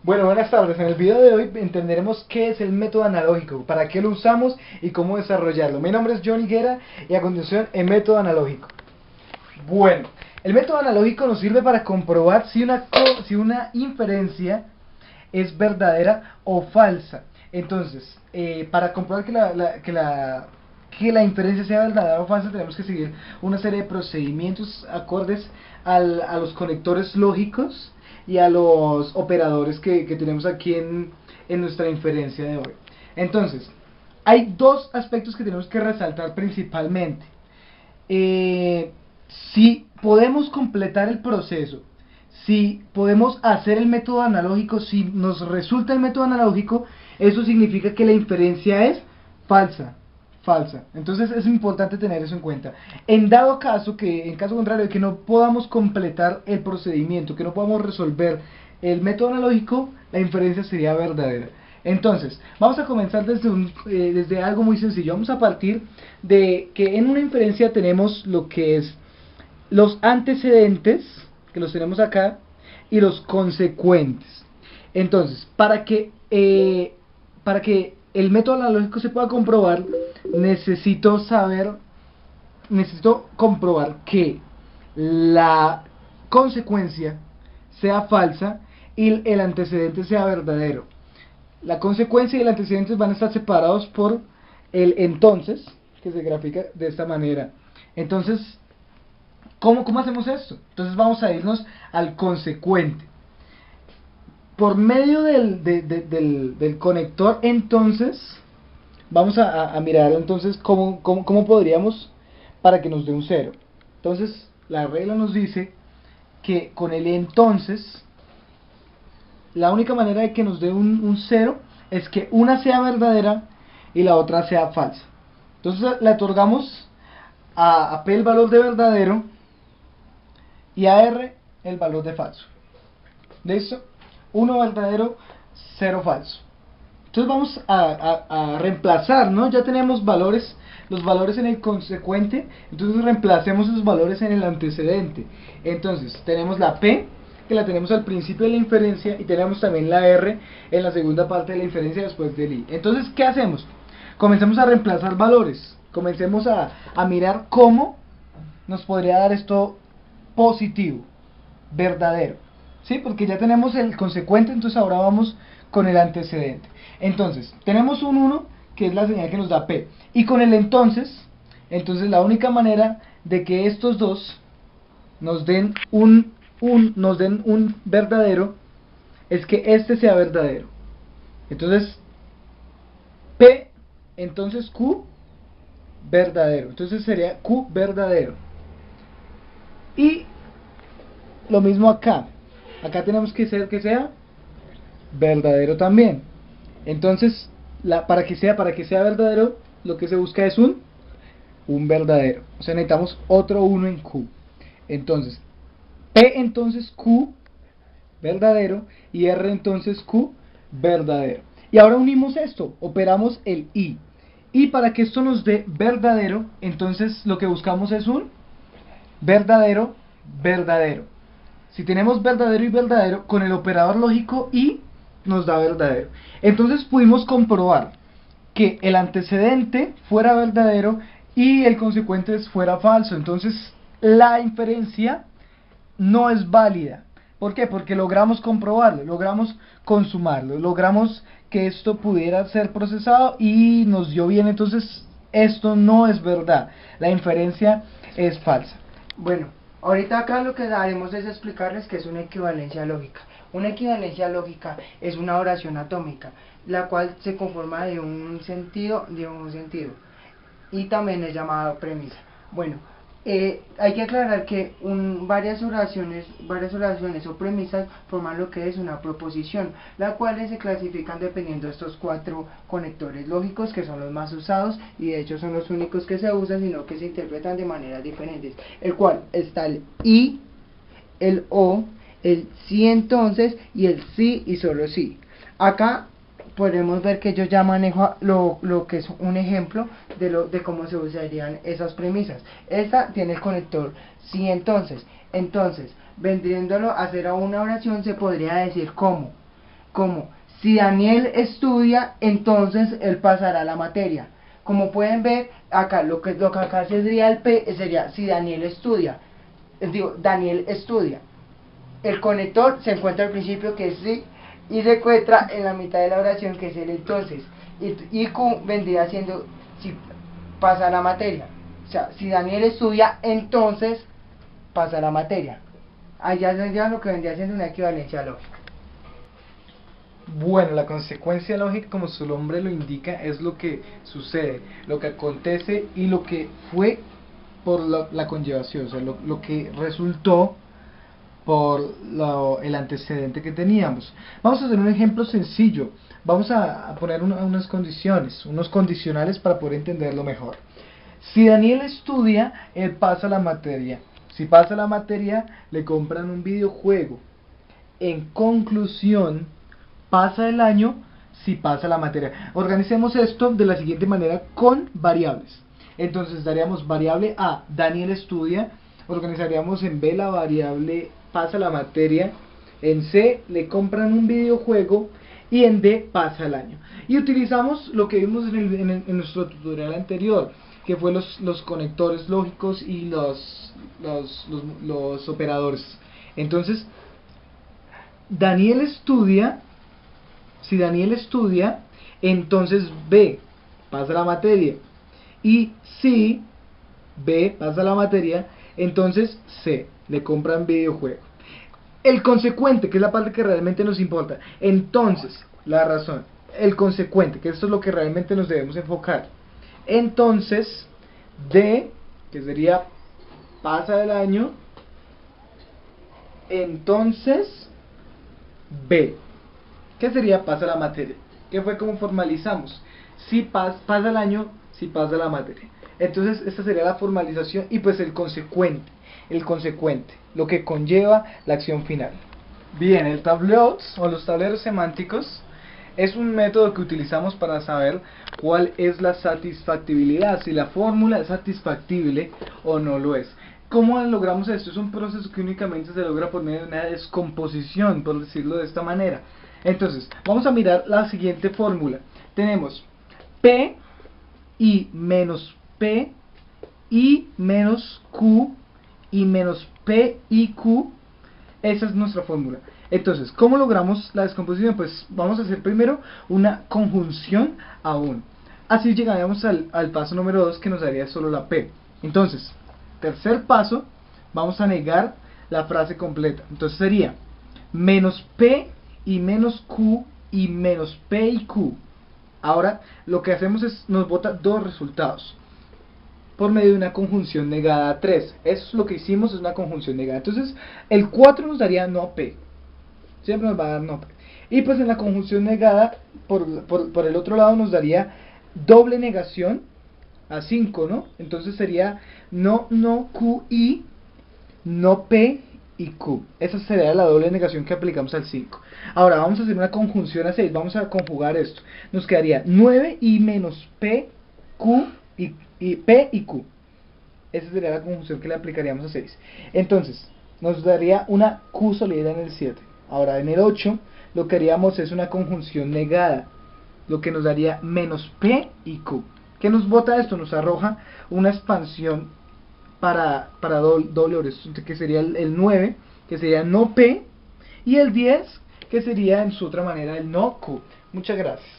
Bueno, buenas tardes. En el video de hoy entenderemos qué es el método analógico, para qué lo usamos y cómo desarrollarlo. Mi nombre es John Higuera y a continuación el método analógico. Bueno, el método analógico nos sirve para comprobar si una inferencia es verdadera o falsa. Entonces, para comprobar que la inferencia sea verdadera o falsa, tenemos que seguir una serie de procedimientos acordes a los conectores lógicos y a los operadores que tenemos aquí en nuestra inferencia de hoy. Entonces, hay dos aspectos que tenemos que resaltar principalmente. Si podemos completar el proceso, si podemos hacer el método analógico, si nos resulta el método analógico, eso significa que la inferencia es falsa. Entonces es importante tener eso en cuenta. En caso contrario de que no podamos completar el procedimiento, que no podamos resolver el método analógico, la inferencia sería verdadera. Entonces, vamos a comenzar desde algo muy sencillo. Vamos a partir de que en una inferencia tenemos lo que es los antecedentes, que los tenemos acá, y los consecuentes. Entonces, para que el método analógico se pueda comprobar, necesito comprobar que la consecuencia sea falsa y el antecedente sea verdadero. La consecuencia y el antecedente van a estar separados por el entonces, que se grafica de esta manera. Entonces, ¿cómo hacemos esto? Entonces vamos a irnos al consecuente. Por medio del conector, entonces, vamos a mirar entonces cómo podríamos para que nos dé un 0. Entonces, la regla nos dice que con el entonces, la única manera de que nos dé un 0 es que una sea verdadera y la otra sea falsa. Entonces le otorgamos a P el valor de verdadero y a R el valor de falso. ¿Listo? 1 verdadero, 0 falso. Entonces vamos a reemplazar, ¿no? Ya tenemos los valores en el consecuente, entonces reemplacemos esos valores en el antecedente. Entonces tenemos la P, que la tenemos al principio de la inferencia, y tenemos también la R en la segunda parte de la inferencia después del I. Entonces, ¿qué hacemos? Comencemos a reemplazar valores, comencemos a mirar cómo nos podría dar esto positivo, verdadero, ¿sí? Porque ya tenemos el consecuente, entonces ahora vamos con el antecedente. Entonces, tenemos un 1, que es la señal que nos da P, y con el entonces la única manera de que estos dos nos den un verdadero es que este sea verdadero. Entonces, P, entonces Q, verdadero. Entonces sería Q verdadero. Y lo mismo acá. Acá tenemos que sea verdadero también. Entonces, para que sea verdadero, lo que se busca es un verdadero. O sea, necesitamos otro 1 en Q. Entonces, P entonces Q verdadero y R entonces Q verdadero. Y ahora unimos esto, operamos el I. Y para que esto nos dé verdadero, entonces lo que buscamos es un verdadero, verdadero. Si tenemos verdadero y verdadero, con el operador lógico I nos da verdadero. Entonces pudimos comprobar que el antecedente fuera verdadero y el consecuente fuera falso. Entonces la inferencia no es válida. ¿Por qué? Porque logramos comprobarlo, logramos consumarlo, logramos que esto pudiera ser procesado y nos dio bien. Entonces esto no es verdad, la inferencia es falsa. Bueno, ahorita acá lo que haremos es explicarles qué es una equivalencia lógica. Una equivalencia lógica es una oración atómica, la cual se conforma de un sentido, y también es llamada premisa. Bueno, hay que aclarar que varias oraciones o premisas forman lo que es una proposición, las cuales se clasifican dependiendo de estos 4 conectores lógicos, que son los más usados y de hecho son los únicos que se usan, sino que se interpretan de maneras diferentes, el cual está el y, el o, el sí entonces y el sí y solo sí. Acá podemos ver que yo ya manejo lo que es un ejemplo de cómo se usarían esas premisas. Esta tiene el conector sí entonces, vendriéndolo a hacer a una oración se podría decir como como si Daniel estudia, entonces él pasará la materia. Como pueden ver, acá lo que acá sería el P sería si Daniel estudia. Digo, Daniel estudia. El conector se encuentra al principio, que es sí, y se encuentra en la mitad de la oración, que es el entonces. Y Q vendría siendo si pasa la materia. O sea, si Daniel estudia, entonces pasa la materia. Allá vendría lo que vendría siendo una equivalencia lógica. Bueno, la consecuencia lógica, como su nombre lo indica, es lo que sucede, lo que acontece y lo que fue por la conllevación, o sea, lo que resultó por el antecedente que teníamos. Vamos a hacer un ejemplo sencillo. Vamos a poner unas condiciones, unos condicionales para poder entenderlo mejor. Si Daniel estudia, él pasa la materia. Si pasa la materia, le compran un videojuego. En conclusión, pasa el año si pasa la materia. Organicemos esto de la siguiente manera con variables. Entonces daríamos variable A, Daniel estudia. Organizaríamos en B la variable pasa la materia. En C le compran un videojuego. Y en D pasa el año. Y utilizamos lo que vimos en nuestro tutorial anterior, que fue los conectores lógicos y los operadores. Entonces, Daniel estudia. Si Daniel estudia, entonces B pasa la materia. Y si B pasa la materia, entonces C le compran videojuego. El consecuente, que es la parte que realmente nos importa. Entonces, la razón, el consecuente, que esto es lo que realmente nos debemos enfocar. Entonces, D, que sería pasa el año, entonces B, que sería pasa la materia, que fue como formalizamos. Si pasa el año, si pasa la materia. Entonces esta sería la formalización y pues el consecuente, lo que conlleva la acción final. Bien, el tableau o los tableros semánticos es un método que utilizamos para saber cuál es la satisfactibilidad, si la fórmula es satisfactible o no lo es. ¿Cómo logramos esto? Es un proceso que únicamente se logra por medio de una descomposición, por decirlo de esta manera. Entonces, vamos a mirar la siguiente fórmula. Tenemos P y menos P y menos Q y menos P y Q. Esa es nuestra fórmula. Entonces, ¿cómo logramos la descomposición? Pues vamos a hacer primero una conjunción a 1. Así llegaríamos al paso número 2, que nos daría solo la P. Entonces, tercer paso, vamos a negar la frase completa. Entonces sería menos P y menos Q y menos P y Q. Ahora lo que hacemos es, nos bota dos resultados por medio de una conjunción negada a 3. Eso es lo que hicimos, es una conjunción negada. Entonces el 4 nos daría no P, siempre nos va a dar no P. Y pues en la conjunción negada, por el otro lado nos daría doble negación a 5, ¿no? Entonces sería no Q y no P y Q. Esa sería la doble negación que aplicamos al 5. Ahora vamos a hacer una conjunción a 6. Vamos a conjugar esto. Nos quedaría 9 y menos P, Q y P y Q. Esa sería la conjunción que le aplicaríamos a 6. Entonces, nos daría una Q sólida en el 7. Ahora en el 8 lo que haríamos es una conjunción negada, lo que nos daría menos P y Q. ¿Qué nos bota esto? Nos arroja una expansión para doble horizonte, que sería el 9, que sería no P, y el 10, que sería en su otra manera el no Q. Muchas gracias.